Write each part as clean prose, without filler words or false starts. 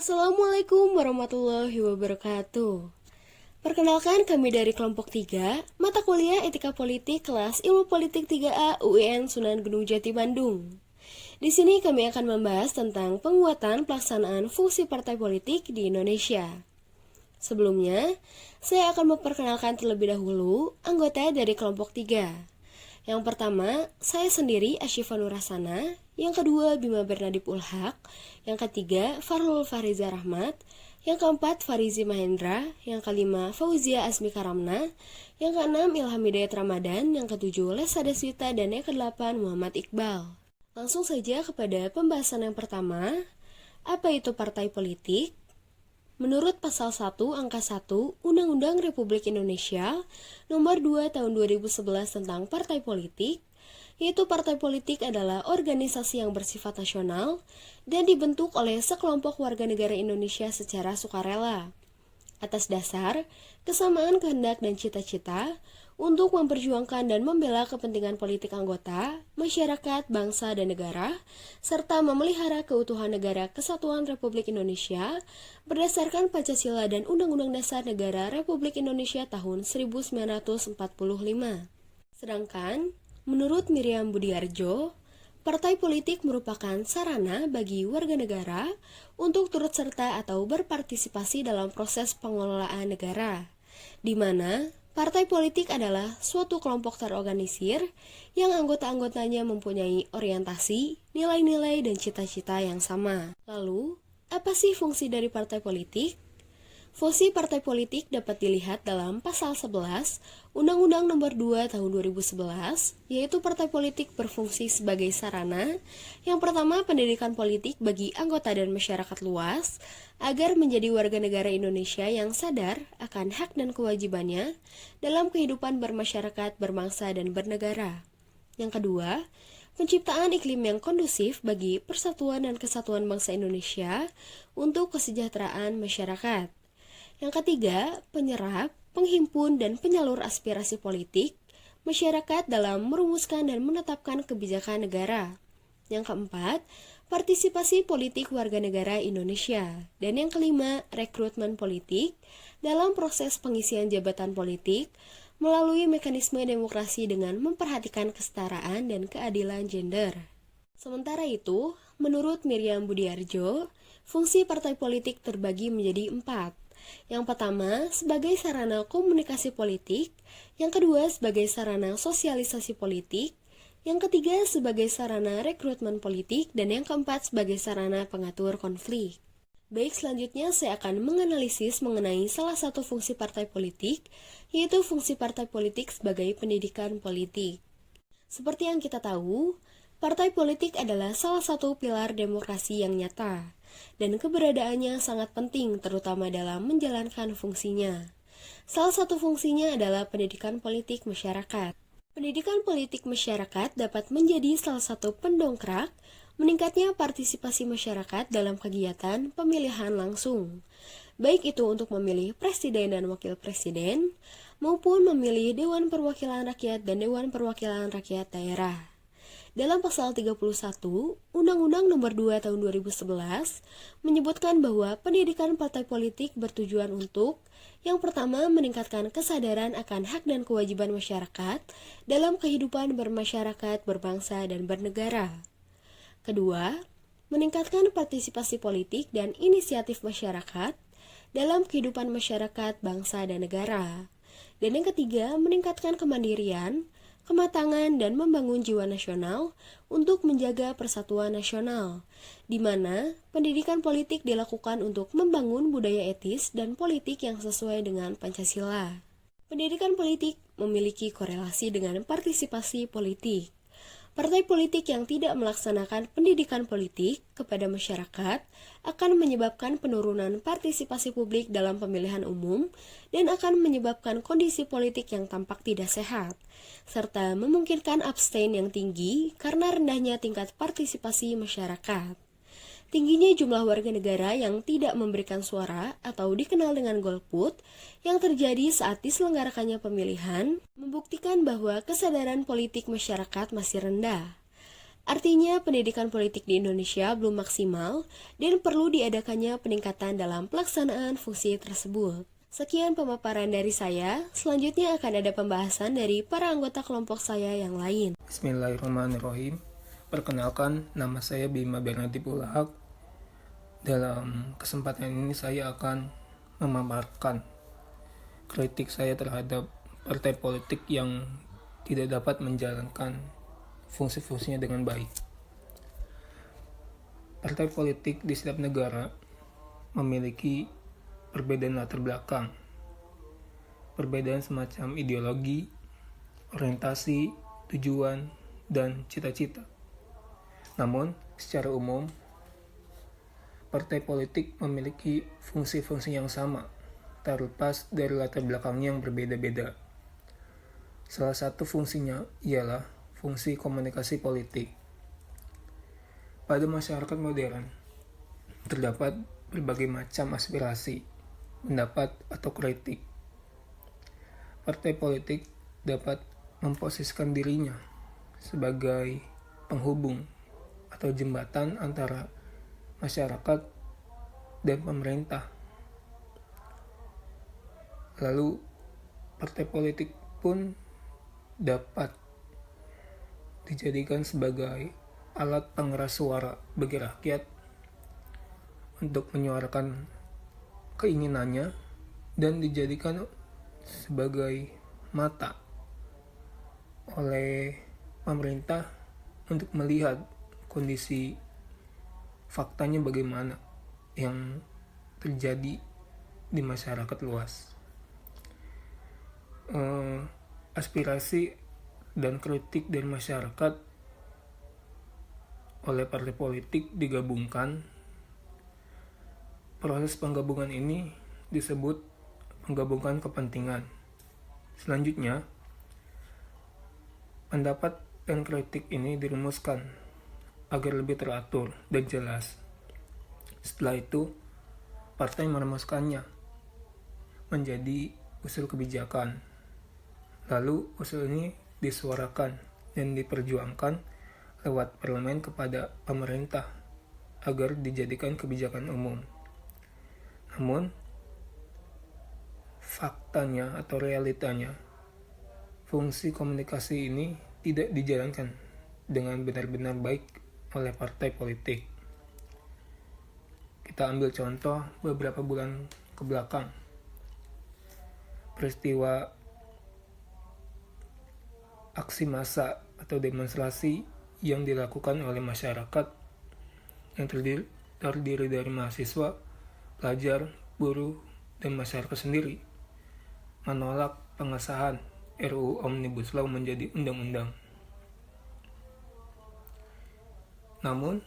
Assalamualaikum warahmatullahi wabarakatuh. Perkenalkan, kami dari kelompok 3, mata kuliah Etika Politik kelas Ilmu Politik 3A UIN Sunan Gunung Jati Bandung. Di sini kami akan membahas tentang penguatan pelaksanaan fungsi partai politik di Indonesia. Sebelumnya, saya akan memperkenalkan terlebih dahulu anggota dari kelompok 3. Yang pertama, saya sendiri Asyifa Nurasana. Yang kedua, Bima Bernadip Ulhaq. Yang ketiga, Farhul Fahriza Rahmat. Yang keempat, Farizi Mahendra. Yang kelima, Fauzia Asmi Karamna. Yang keenam, Ilham Hidayat Ramadan. Yang ketujuh, Lesa Deswita. Dan yang kedelapan, Muhammad Iqbal. Langsung saja kepada pembahasan yang pertama. Apa itu partai politik? Menurut Pasal 1 Angka 1 Undang-Undang Republik Indonesia Nomor 2 Tahun 2011 tentang Partai Politik, yaitu partai politik adalah organisasi yang bersifat nasional dan dibentuk oleh sekelompok warga negara Indonesia secara sukarela, atas dasar kesamaan kehendak dan cita-cita untuk memperjuangkan dan membela kepentingan politik anggota, masyarakat, bangsa, dan negara, serta memelihara keutuhan negara Kesatuan Republik Indonesia berdasarkan Pancasila dan Undang-Undang Dasar Negara Republik Indonesia tahun 1945. Sedangkan, menurut Miriam Budiarjo, partai politik merupakan sarana bagi warga negara untuk turut serta atau berpartisipasi dalam proses pengelolaan negara, di mana partai politik adalah suatu kelompok terorganisir yang anggota-anggotanya mempunyai orientasi, nilai-nilai, dan cita-cita yang sama. Lalu, apa sih fungsi dari partai politik? Fungsi partai politik dapat dilihat dalam Pasal 11 Undang-Undang Nomor 2 Tahun 2011, yaitu partai politik berfungsi sebagai sarana. Yang pertama, pendidikan politik bagi anggota dan masyarakat luas, agar menjadi warga negara Indonesia yang sadar akan hak dan kewajibannya dalam kehidupan bermasyarakat, berbangsa, dan bernegara. Yang kedua, penciptaan iklim yang kondusif bagi persatuan dan kesatuan bangsa Indonesia untuk kesejahteraan masyarakat. Yang ketiga, penyerap, penghimpun, dan penyalur aspirasi politik masyarakat dalam merumuskan dan menetapkan kebijakan negara. Yang keempat, partisipasi politik warga negara Indonesia. Dan yang kelima, rekrutmen politik dalam proses pengisian jabatan politik melalui mekanisme demokrasi dengan memperhatikan kesetaraan dan keadilan gender. Sementara itu, menurut Miriam Budiarjo, fungsi partai politik terbagi menjadi 4. Yang pertama, sebagai sarana komunikasi politik. Yang kedua, sebagai sarana sosialisasi politik. Yang ketiga, sebagai sarana rekrutmen politik. Dan yang keempat, sebagai sarana pengatur konflik. Baik, selanjutnya saya akan menganalisis mengenai salah satu fungsi partai politik, yaitu fungsi partai politik sebagai pendidikan politik. Seperti yang kita tahu, partai politik adalah salah satu pilar demokrasi yang nyata, dan keberadaannya sangat penting terutama dalam menjalankan fungsinya. Salah satu fungsinya adalah pendidikan politik masyarakat. Pendidikan politik masyarakat dapat menjadi salah satu pendongkrak meningkatnya partisipasi masyarakat dalam kegiatan pemilihan langsung, baik itu untuk memilih presiden dan wakil presiden, maupun memilih Dewan Perwakilan Rakyat dan Dewan Perwakilan Rakyat Daerah. Dalam Pasal 31, Undang-Undang Nomor 2 Tahun 2011 menyebutkan bahwa pendidikan partai politik bertujuan untuk yang pertama, meningkatkan kesadaran akan hak dan kewajiban masyarakat dalam kehidupan bermasyarakat, berbangsa, dan bernegara. Kedua, meningkatkan partisipasi politik dan inisiatif masyarakat dalam kehidupan masyarakat, bangsa, dan negara. Dan yang ketiga, meningkatkan kemandirian, kematangan, dan membangun jiwa nasional untuk menjaga persatuan nasional, di mana pendidikan politik dilakukan untuk membangun budaya etis dan politik yang sesuai dengan Pancasila. Pendidikan politik memiliki korelasi dengan partisipasi politik. Partai politik yang tidak melaksanakan pendidikan politik kepada masyarakat akan menyebabkan penurunan partisipasi publik dalam pemilihan umum dan akan menyebabkan kondisi politik yang tampak tidak sehat, serta memungkinkan abstain yang tinggi karena rendahnya tingkat partisipasi masyarakat. Tingginya jumlah warga negara yang tidak memberikan suara atau dikenal dengan golput yang terjadi saat diselenggarakannya pemilihan membuktikan bahwa kesadaran politik masyarakat masih rendah. Artinya, pendidikan politik di Indonesia belum maksimal dan perlu diadakannya peningkatan dalam pelaksanaan fungsi tersebut. Sekian pemaparan dari saya, selanjutnya akan ada pembahasan dari para anggota kelompok saya yang lain. Bismillahirrahmanirrahim. Perkenalkan, nama saya Bima Bernardi Pulahak. Dalam kesempatan ini saya akan memaparkan kritik saya terhadap partai politik yang tidak dapat menjalankan fungsi-fungsinya dengan baik. Partai politik di setiap negara memiliki perbedaan latar belakang, perbedaan semacam ideologi, orientasi, tujuan, dan cita-cita. Namun, secara umum, partai politik memiliki fungsi-fungsi yang sama, terlepas dari latar belakangnya yang berbeda-beda. Salah satu fungsinya ialah fungsi komunikasi politik. Pada masyarakat modern, terdapat berbagai macam aspirasi, pendapat, atau kritik. Partai politik dapat memposisikan dirinya sebagai penghubung atau jembatan antara masyarakat dan pemerintah. Lalu, partai politik pun dapat dijadikan sebagai alat pengeras suara bagi rakyat untuk menyuarakan keinginannya dan dijadikan sebagai mata oleh pemerintah untuk melihat kondisi faktanya bagaimana yang terjadi di masyarakat luas. Aspirasi dan kritik dari masyarakat oleh partai politik digabungkan. Proses penggabungan ini disebut penggabungan kepentingan. Selanjutnya, pendapat dan kritik ini dirumuskan agar lebih teratur dan jelas. Setelah itu, partai merumuskannya menjadi usul kebijakan. Lalu, usul ini disuarakan dan diperjuangkan lewat parlemen kepada pemerintah agar dijadikan kebijakan umum. Namun, faktanya atau realitanya, fungsi komunikasi ini tidak dijalankan dengan benar-benar baik oleh partai politik. Kita ambil contoh beberapa bulan ke belakang. Peristiwa aksi massa atau demonstrasi yang dilakukan oleh masyarakat yang terdiri dari mahasiswa, pelajar, buruh, dan masyarakat sendiri menolak pengesahan RUU Omnibus Law menjadi undang-undang. Namun,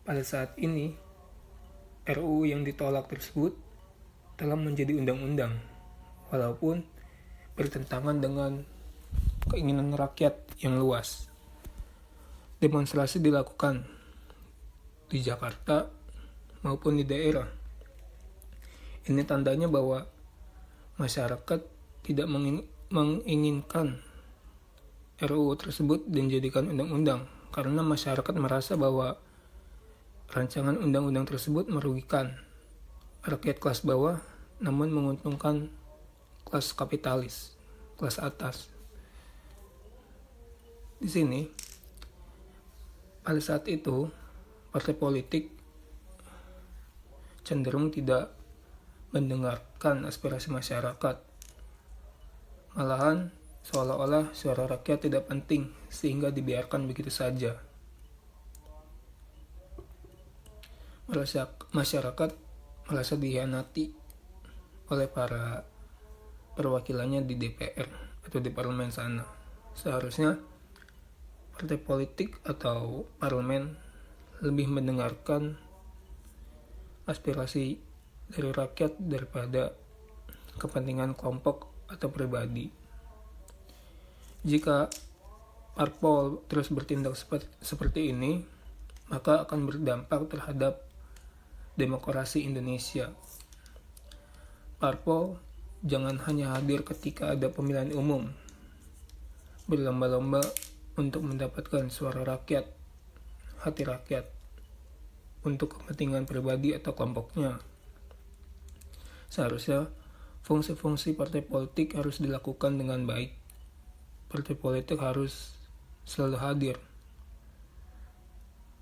pada saat ini, RUU yang ditolak tersebut telah menjadi undang-undang, walaupun bertentangan dengan keinginan rakyat yang luas. Demonstrasi dilakukan di Jakarta maupun di daerah. Ini tandanya bahwa masyarakat tidak menginginkan RUU tersebut dijadikan undang-undang karena masyarakat merasa bahwa rancangan undang-undang tersebut merugikan rakyat kelas bawah namun menguntungkan kelas kapitalis, kelas atas. Di sini, pada saat itu, partai politik cenderung tidak mendengarkan aspirasi masyarakat. Malahan, seolah-olah suara rakyat tidak penting sehingga dibiarkan begitu saja. Masyarakat merasa dikhianati oleh para perwakilannya di DPR atau di parlemen sana. Seharusnya partai politik atau parlemen lebih mendengarkan aspirasi dari rakyat daripada kepentingan kelompok atau pribadi. Jika parpol terus bertindak seperti ini, maka akan berdampak terhadap demokrasi Indonesia. Parpol jangan hanya hadir ketika ada pemilihan umum, berlomba-lomba untuk mendapatkan suara rakyat, hati rakyat, untuk kepentingan pribadi atau kelompoknya. Seharusnya fungsi-fungsi partai politik harus dilakukan dengan baik. Partai politik harus selalu hadir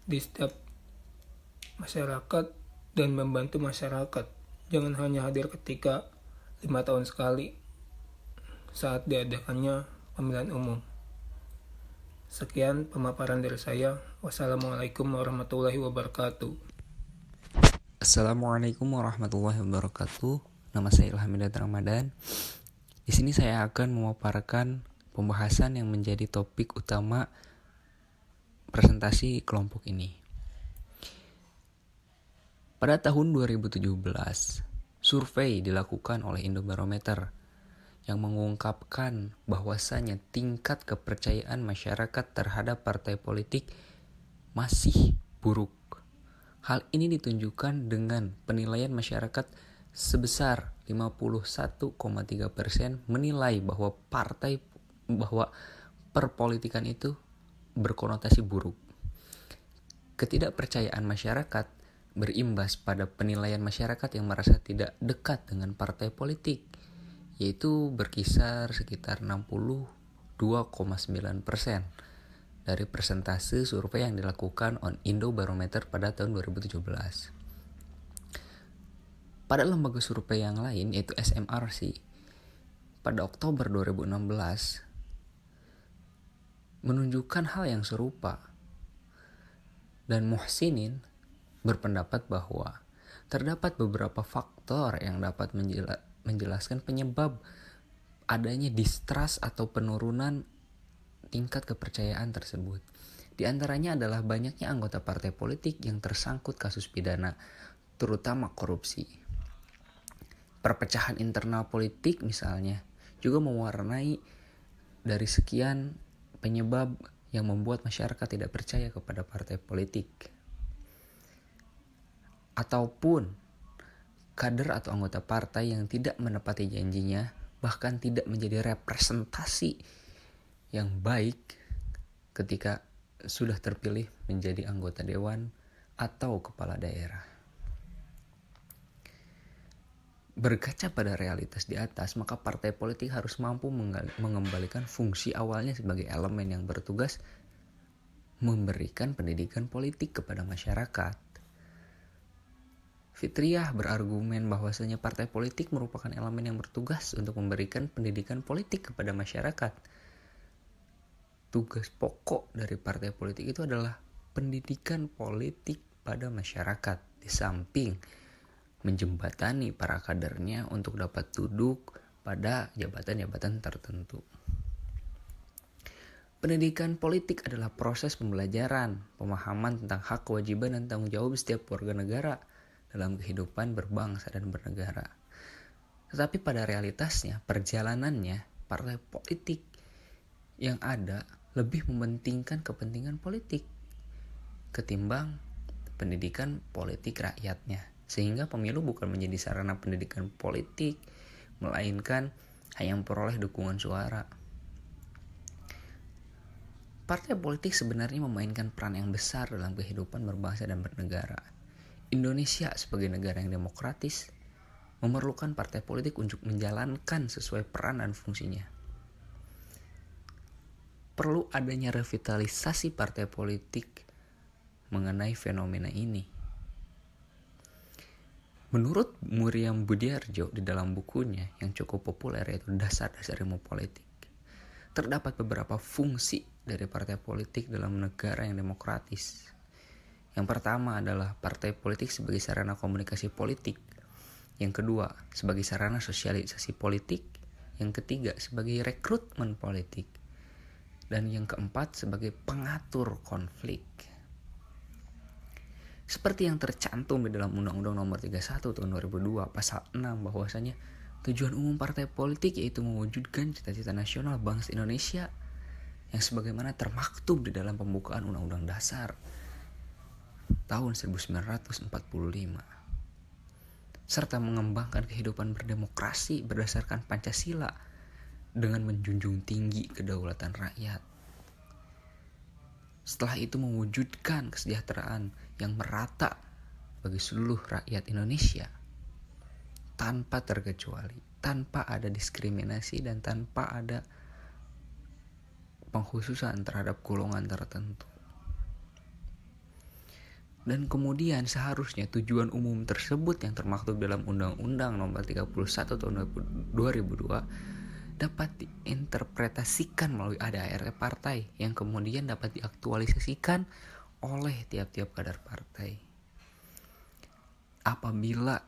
di setiap masyarakat dan membantu masyarakat. Jangan hanya hadir ketika 5 tahun sekali saat diadakannya pemilihan umum. Sekian pemaparan dari saya. Wassalamualaikum warahmatullahi wabarakatuh. Assalamualaikum warahmatullahi wabarakatuh. Nama saya Ilham Hidayat Ramadan. Di sini saya akan memaparkan pembahasan yang menjadi topik utama presentasi kelompok ini. Pada tahun 2017, survei dilakukan oleh Indobarometer yang mengungkapkan bahwasanya tingkat kepercayaan masyarakat terhadap partai politik masih buruk. Hal ini ditunjukkan dengan penilaian masyarakat sebesar 51,3% menilai bahwa perpolitikan itu berkonotasi buruk. Ketidakpercayaan masyarakat berimbas pada penilaian masyarakat yang merasa tidak dekat dengan partai politik, yaitu berkisar sekitar 62,9% dari persentase survei yang dilakukan on Indobarometer pada tahun 2017. Pada lembaga survei yang lain, yaitu SMRC, pada Oktober 2016 menunjukkan hal yang serupa, dan Muhsinin berpendapat bahwa terdapat beberapa faktor yang dapat menjelaskan penyebab adanya distrust atau penurunan tingkat kepercayaan tersebut. Di antaranya adalah banyaknya anggota partai politik yang tersangkut kasus pidana, terutama korupsi. Perpecahan internal politik misalnya juga mewarnai dari sekian penyebab yang membuat masyarakat tidak percaya kepada partai politik. Ataupun kader atau anggota partai yang tidak menepati janjinya, bahkan tidak menjadi representasi yang baik ketika sudah terpilih menjadi anggota dewan atau kepala daerah. Berkaca pada realitas di atas, maka partai politik harus mampu mengembalikan fungsi awalnya sebagai elemen yang bertugas memberikan pendidikan politik kepada masyarakat. Fitriah berargumen bahwasanya partai politik merupakan elemen yang bertugas untuk memberikan pendidikan politik kepada masyarakat. Tugas pokok dari partai politik itu adalah pendidikan politik pada masyarakat, di samping menjembatani para kadernya untuk dapat duduk pada jabatan-jabatan tertentu. Pendidikan politik adalah proses pembelajaran, pemahaman tentang hak, kewajiban, dan tanggung jawab setiap warga negara dalam kehidupan berbangsa dan bernegara. Tetapi pada realitasnya, perjalanannya, partai politik yang ada lebih mementingkan kepentingan politik ketimbang pendidikan politik rakyatnya. Sehingga pemilu bukan menjadi sarana pendidikan politik, melainkan hanya memperoleh dukungan suara. Partai politik sebenarnya memainkan peran yang besar dalam kehidupan berbangsa dan bernegara. Indonesia sebagai negara yang demokratis memerlukan partai politik untuk menjalankan sesuai peran dan fungsinya. Perlu adanya revitalisasi partai politik mengenai fenomena ini. Menurut Muriam Budiarjo di dalam bukunya yang cukup populer, yaitu Dasar-Dasar Ilmu Politik, terdapat beberapa fungsi dari partai politik dalam negara yang demokratis. Yang pertama adalah partai politik sebagai sarana komunikasi politik. Yang kedua, sebagai sarana sosialisasi politik. Yang ketiga, sebagai rekrutmen politik. Dan yang keempat, sebagai pengatur konflik. Seperti yang tercantum di dalam Undang-Undang Nomor 31 Tahun 2002 Pasal 6, bahwasanya tujuan umum partai politik yaitu mewujudkan cita-cita nasional bangsa Indonesia yang sebagaimana termaktub di dalam pembukaan Undang-Undang Dasar tahun 1945, serta mengembangkan kehidupan berdemokrasi berdasarkan Pancasila dengan menjunjung tinggi kedaulatan rakyat. Setelah itu mewujudkan kesejahteraan yang merata bagi seluruh rakyat Indonesia tanpa terkecuali, tanpa ada diskriminasi dan tanpa ada pengkhususan terhadap golongan tertentu. Dan kemudian seharusnya tujuan umum tersebut yang termaktub dalam Undang-Undang Nomor 31 Tahun 2002 dapat diinterpretasikan melalui ADART partai yang kemudian dapat diaktualisasikan oleh tiap-tiap kader partai. Apabila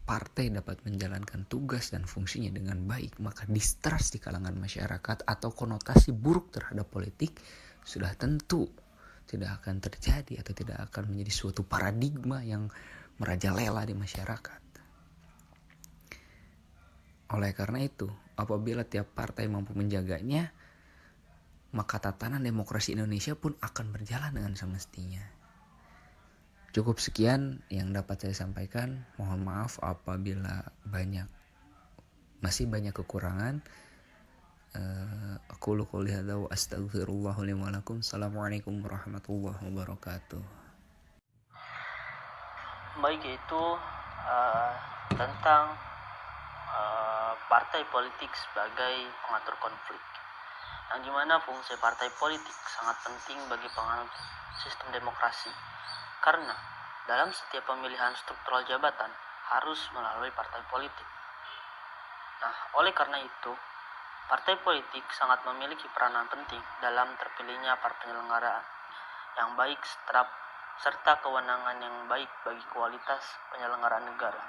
partai dapat menjalankan tugas dan fungsinya dengan baik, maka distrust di kalangan masyarakat atau konotasi buruk terhadap politik sudah tentu tidak akan terjadi atau tidak akan menjadi suatu paradigma yang merajalela di masyarakat. Oleh karena itu, apabila tiap partai mampu menjaganya, maka tatanan demokrasi Indonesia pun akan berjalan dengan semestinya. Cukup sekian yang dapat saya sampaikan. Mohon maaf apabila masih banyak kekurangan. Aku qouli hadza wa astaghfirullah li wa lakum. Assalamualaikum warahmatullahi wabarakatuh. Baik, itu tentang partai politik sebagai pengatur konflik, yang dimana fungsi partai politik sangat penting bagi penganut sistem demokrasi, karena dalam setiap pemilihan struktural jabatan harus melalui partai politik. Nah, oleh karena itu, partai politik sangat memiliki peranan penting dalam terpilihnya para penyelenggara yang baik serta kewenangan yang baik bagi kualitas penyelenggaraan negara.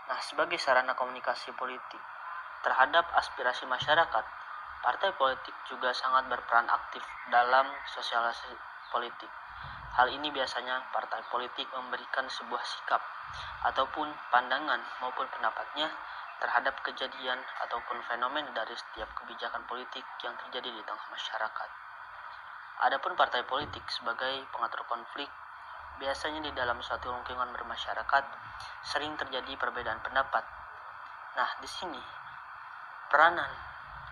Nah, sebagai sarana komunikasi politik terhadap aspirasi masyarakat, partai politik juga sangat berperan aktif dalam sosialisasi politik. Hal ini biasanya partai politik memberikan sebuah sikap ataupun pandangan maupun pendapatnya terhadap kejadian ataupun fenomena dari setiap kebijakan politik yang terjadi di tengah masyarakat. Adapun partai politik sebagai pengatur konflik, biasanya di dalam suatu lingkungan bermasyarakat sering terjadi perbedaan pendapat. Nah, di sini peranan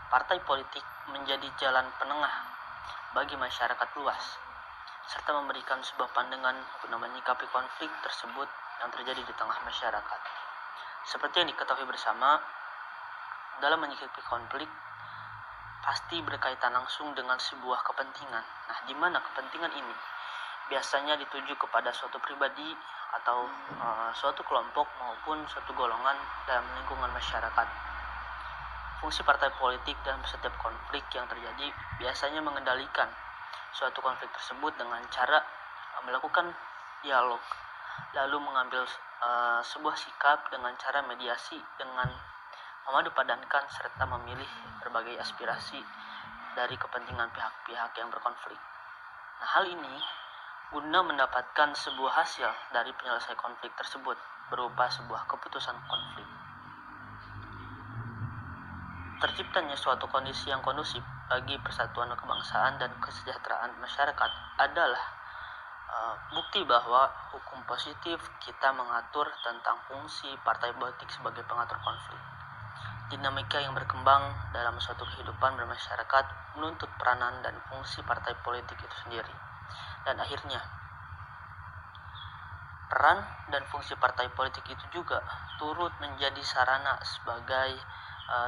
partai politik menjadi jalan penengah bagi masyarakat luas, serta memberikan sebuah pandangan guna menyikapi konflik tersebut yang terjadi di tengah masyarakat. Seperti yang diketahui bersama, dalam menyikapi konflik pasti berkaitan langsung dengan sebuah kepentingan. Nah, di mana kepentingan ini biasanya dituju kepada suatu pribadi atau suatu kelompok maupun suatu golongan dalam lingkungan masyarakat. Fungsi partai politik dalam setiap konflik yang terjadi biasanya mengendalikan suatu konflik tersebut dengan cara melakukan dialog, lalu mengambil sebuah sikap dengan cara mediasi dengan memadupadankan serta memilih berbagai aspirasi dari kepentingan pihak-pihak yang berkonflik. Nah, hal ini guna mendapatkan sebuah hasil dari penyelesaian konflik tersebut berupa sebuah keputusan konflik. Terciptanya suatu kondisi yang kondusif bagi persatuan kebangsaan dan kesejahteraan masyarakat adalah bukti bahwa hukum positif kita mengatur tentang fungsi partai politik sebagai pengatur konflik. Dinamika yang berkembang dalam suatu kehidupan bermasyarakat menuntut peranan dan fungsi partai politik itu sendiri. Dan akhirnya, peran dan fungsi partai politik itu juga turut menjadi sarana sebagai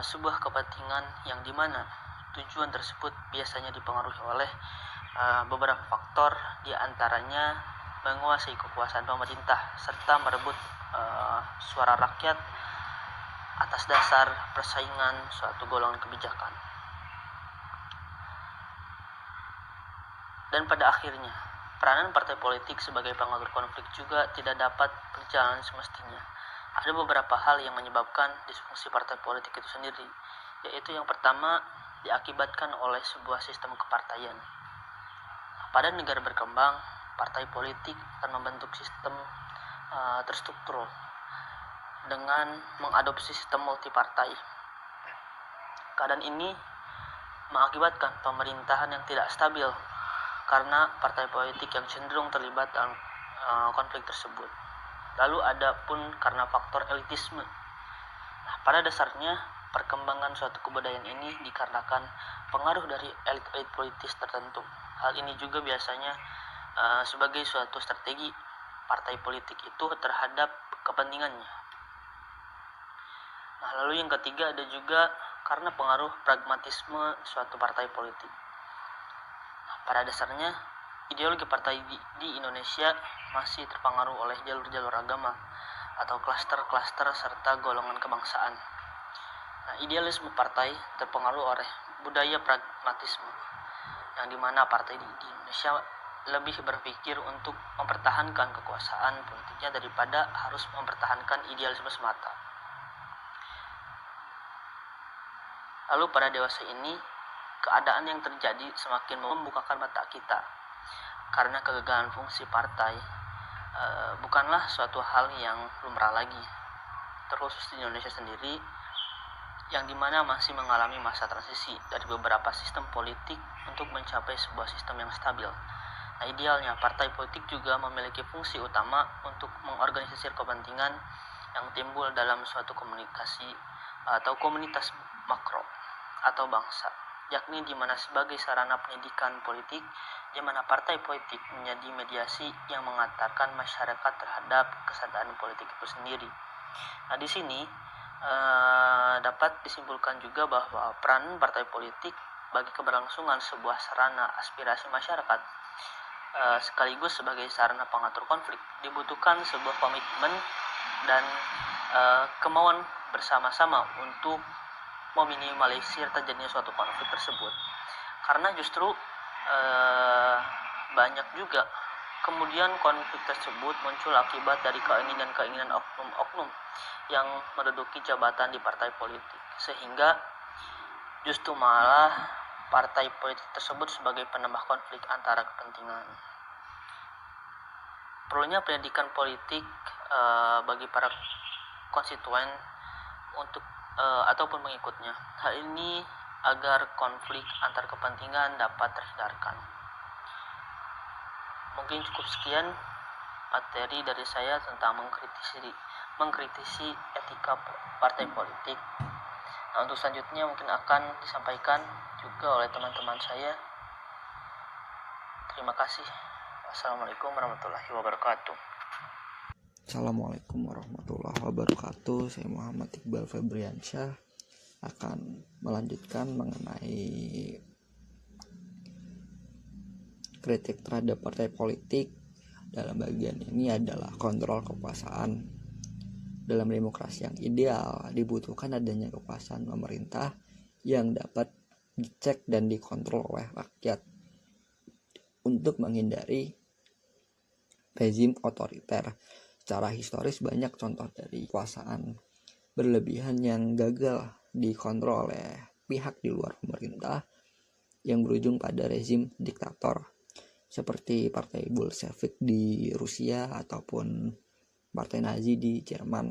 sebuah kepentingan yang dimana tujuan tersebut biasanya dipengaruhi oleh beberapa faktor, di antaranya menguasai kekuasaan pemerintah serta merebut suara rakyat atas dasar persaingan suatu golongan kebijakan. Dan pada akhirnya, peranan partai politik sebagai pengatur konflik juga tidak dapat berjalan semestinya. Ada beberapa hal yang menyebabkan disfungsi partai politik itu sendiri, yaitu yang pertama diakibatkan oleh sebuah sistem kepartaian. Pada negara berkembang, partai politik akan membentuk sistem terstruktur dengan mengadopsi sistem multipartai. Keadaan ini mengakibatkan pemerintahan yang tidak stabil karena partai politik yang cenderung terlibat dalam konflik tersebut. Lalu ada pun karena faktor elitisme. Nah, pada dasarnya perkembangan suatu kebudayaan ini dikarenakan pengaruh dari elit-elit politis tertentu. Hal ini juga biasanya sebagai suatu strategi partai politik itu terhadap kepentingannya. Nah, lalu yang ketiga ada juga karena pengaruh pragmatisme suatu partai politik. Nah, pada dasarnya ideologi partai di Indonesia masih terpengaruh oleh jalur-jalur agama atau klaster-klaster serta golongan kebangsaan. Nah, idealisme partai terpengaruh oleh budaya pragmatisme, yang dimana partai di Indonesia lebih berpikir untuk mempertahankan kekuasaan politiknya daripada harus mempertahankan idealisme semata. Lalu pada dewasa ini, keadaan yang terjadi semakin membukakan mata kita, karena kegagalan fungsi partai bukanlah suatu hal yang lumrah lagi, terkhusus di Indonesia sendiri, yang dimana masih mengalami masa transisi dari beberapa sistem politik untuk mencapai sebuah sistem yang stabil. Nah, idealnya partai politik juga memiliki fungsi utama untuk mengorganisasi kepentingan yang timbul dalam suatu komunikasi atau komunitas makro atau bangsa, yakni di mana sebagai sarana pendidikan politik, di mana partai politik menjadi mediasi yang mengantarkan masyarakat terhadap kesadaran politik itu sendiri. Nah, di sini dapat disimpulkan juga bahwa peran partai politik bagi keberlangsungan sebuah sarana aspirasi masyarakat sekaligus sebagai sarana pengatur konflik dibutuhkan sebuah komitmen dan kemauan bersama-sama untuk meminimalisir terjadinya suatu konflik tersebut, karena justru banyak juga kemudian konflik tersebut muncul akibat dari keinginan oknum-oknum yang menduduki jabatan di partai politik, sehingga justru malah partai politik tersebut sebagai penambah konflik antara kepentingan. Perlunya pendidikan politik bagi para konstituen untuk ataupun mengikutnya. Hal ini agar konflik antar kepentingan dapat terhindarkan. Mungkin cukup sekian materi dari saya tentang mengkritisi etika partai politik. Nah, untuk selanjutnya mungkin akan disampaikan juga oleh teman-teman saya. Terima kasih. Wassalamualaikum warahmatullahi wabarakatuh. Assalamualaikum warahmatullahi wabarakatuh. Saya Muhammad Iqbal Febriansyah akan melanjutkan mengenai kritik terhadap partai politik. Dalam bagian ini adalah kontrol kekuasaan. Dalam demokrasi yang ideal dibutuhkan adanya kekuasaan pemerintah yang dapat dicek dan dikontrol oleh rakyat untuk menghindari rezim otoriter. Secara historis banyak contoh dari kekuasaan berlebihan yang gagal dikontrol oleh pihak di luar pemerintah yang berujung pada rezim diktator, seperti partai Bolshevik di Rusia ataupun partai Nazi di Jerman.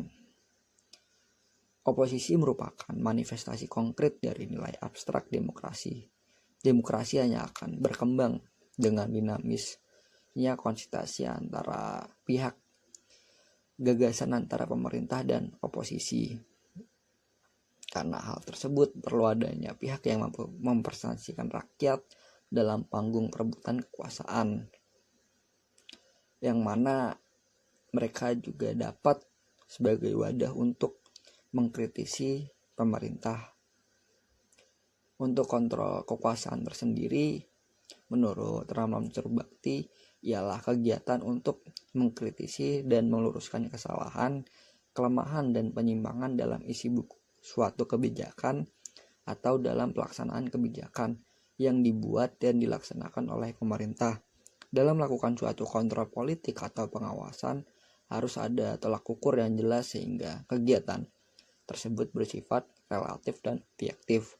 Oposisi merupakan manifestasi konkret dari nilai abstrak demokrasi. Demokrasi hanya akan berkembang dengan dinamisnya konsultasi antara pihak, gagasan antara pemerintah dan oposisi. Karena hal tersebut perlu adanya pihak yang mampu mempersonasikan rakyat dalam panggung perebutan kekuasaan, yang mana mereka juga dapat sebagai wadah untuk mengkritisi pemerintah. Untuk kontrol kekuasaan tersendiri, menurut Rama Bakti, ialah kegiatan untuk mengkritisi dan meluruskan kesalahan, kelemahan, dan penyimpangan dalam isi buku suatu kebijakan atau dalam pelaksanaan kebijakan yang dibuat dan dilaksanakan oleh pemerintah. Dalam melakukan suatu kontrol politik atau pengawasan, harus ada tolak ukur yang jelas sehingga kegiatan tersebut bersifat relatif dan objektif.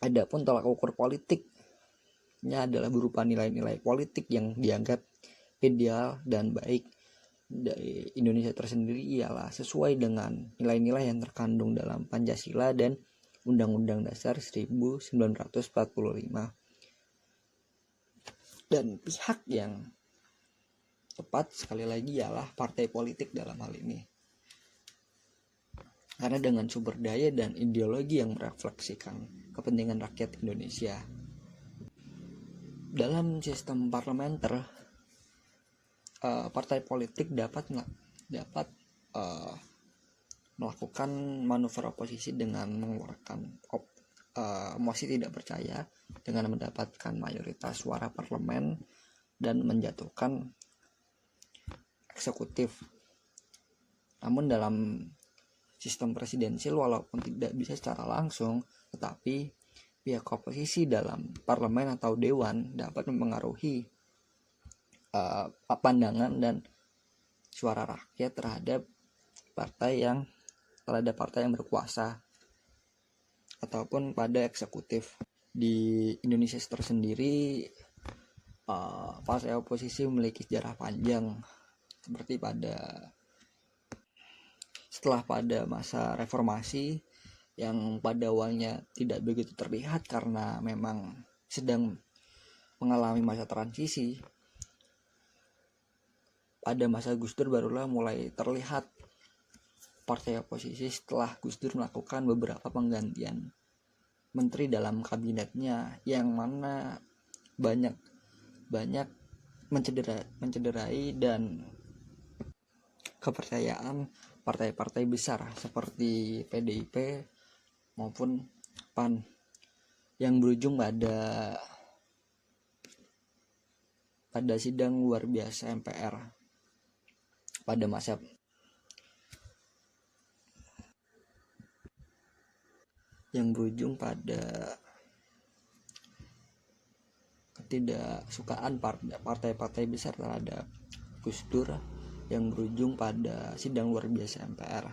Adapun tolak ukur politiknya adalah berupa nilai-nilai politik yang dianggap ideal dan baik dari Indonesia tersendiri, ialah sesuai dengan nilai-nilai yang terkandung dalam Pancasila dan Undang-Undang Dasar 1945. Dan pihak yang tepat sekali lagi ialah partai politik dalam hal ini. karena dengan sumber daya dan ideologi yang merefleksikan kepentingan rakyat Indonesia. Dalam sistem parlementer, partai politik dapat melakukan manuver oposisi dengan mengeluarkan mosi tidak percaya dengan mendapatkan mayoritas suara parlemen dan menjatuhkan eksekutif. Namun dalam sistem presidensial, walaupun tidak bisa secara langsung, tetapi pihak oposisi dalam parlemen atau dewan dapat mempengaruhi pandangan dan suara rakyat terhadap partai yang berkuasa ataupun pada eksekutif. Di Indonesia tersendiri, partai oposisi memiliki sejarah panjang, seperti setelah pada masa reformasi yang pada awalnya tidak begitu terlihat karena memang sedang mengalami masa transisi. Pada masa Gus Dur barulah mulai terlihat partai oposisi setelah Gus Dur melakukan beberapa penggantian menteri dalam kabinetnya yang mana banyak mencederai dan kepercayaan partai-partai besar seperti PDIP maupun PAN, yang berujung pada sidang luar biasa MPR pada masa yang berujung pada ketidaksukaan partai-partai besar terhadap Gus Dur, yang berujung pada sidang luar biasa MPR.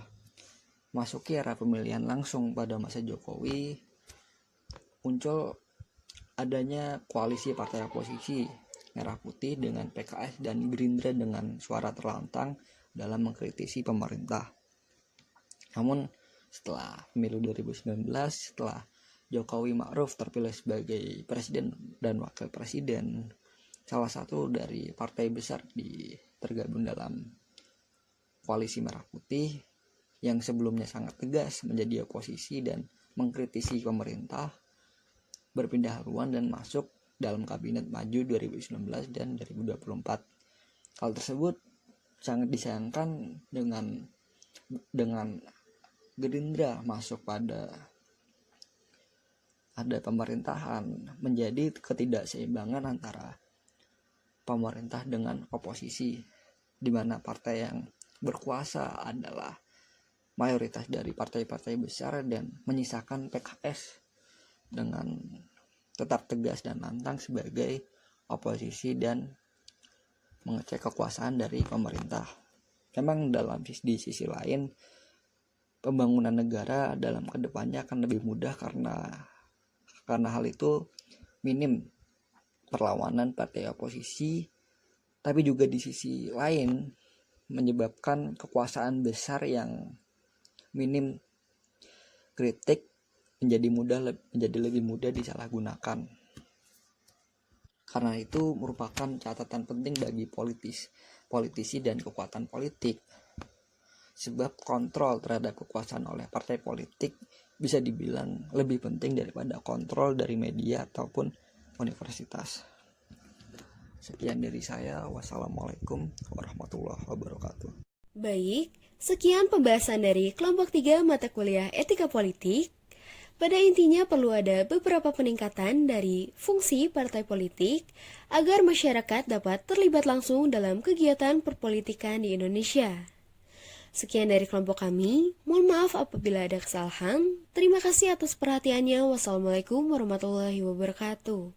Masuki era pemilihan langsung pada masa Jokowi, muncul adanya koalisi partai oposisi Merah Putih dengan PKS dan Gerindra dengan suara terlantang dalam mengkritisi pemerintah. Namun setelah pemilu 2019, setelah Jokowi Ma'ruf terpilih sebagai presiden dan wakil presiden, salah satu dari partai besar tergabung dalam koalisi Merah Putih yang sebelumnya sangat tegas menjadi oposisi dan mengkritisi pemerintah, berpindah haluan dan masuk dalam kabinet maju 2019 dan 2024. Hal tersebut sangat disayangkan dengan Gerindra masuk pada pemerintahan, menjadi ketidakseimbangan antara pemerintah dengan oposisi, di mana partai yang berkuasa adalah mayoritas dari partai-partai besar dan menyisakan PKS dengan tetap tegas dan lantang sebagai oposisi dan mengecek kekuasaan dari pemerintah. Memang di sisi lain, pembangunan negara dalam kedepannya akan lebih mudah karena hal itu minim perlawanan partai oposisi, tapi juga di sisi lain menyebabkan kekuasaan besar yang minim kritik menjadi lebih mudah disalahgunakan. Karena itu merupakan catatan penting bagi politisi dan kekuatan politik, sebab kontrol terhadap kekuasaan oleh partai politik bisa dibilang lebih penting daripada kontrol dari media ataupun universitas. Sekian dari saya. Wassalamualaikum warahmatullahi wabarakatuh. Baik, sekian pembahasan dari kelompok 3 mata kuliah Etika Politik. Pada intinya perlu ada beberapa peningkatan dari fungsi partai politik agar masyarakat dapat terlibat langsung dalam kegiatan perpolitikan di Indonesia. Sekian dari kelompok kami, mohon maaf apabila ada kesalahan. Terima kasih atas perhatiannya. Wassalamualaikum warahmatullahi wabarakatuh.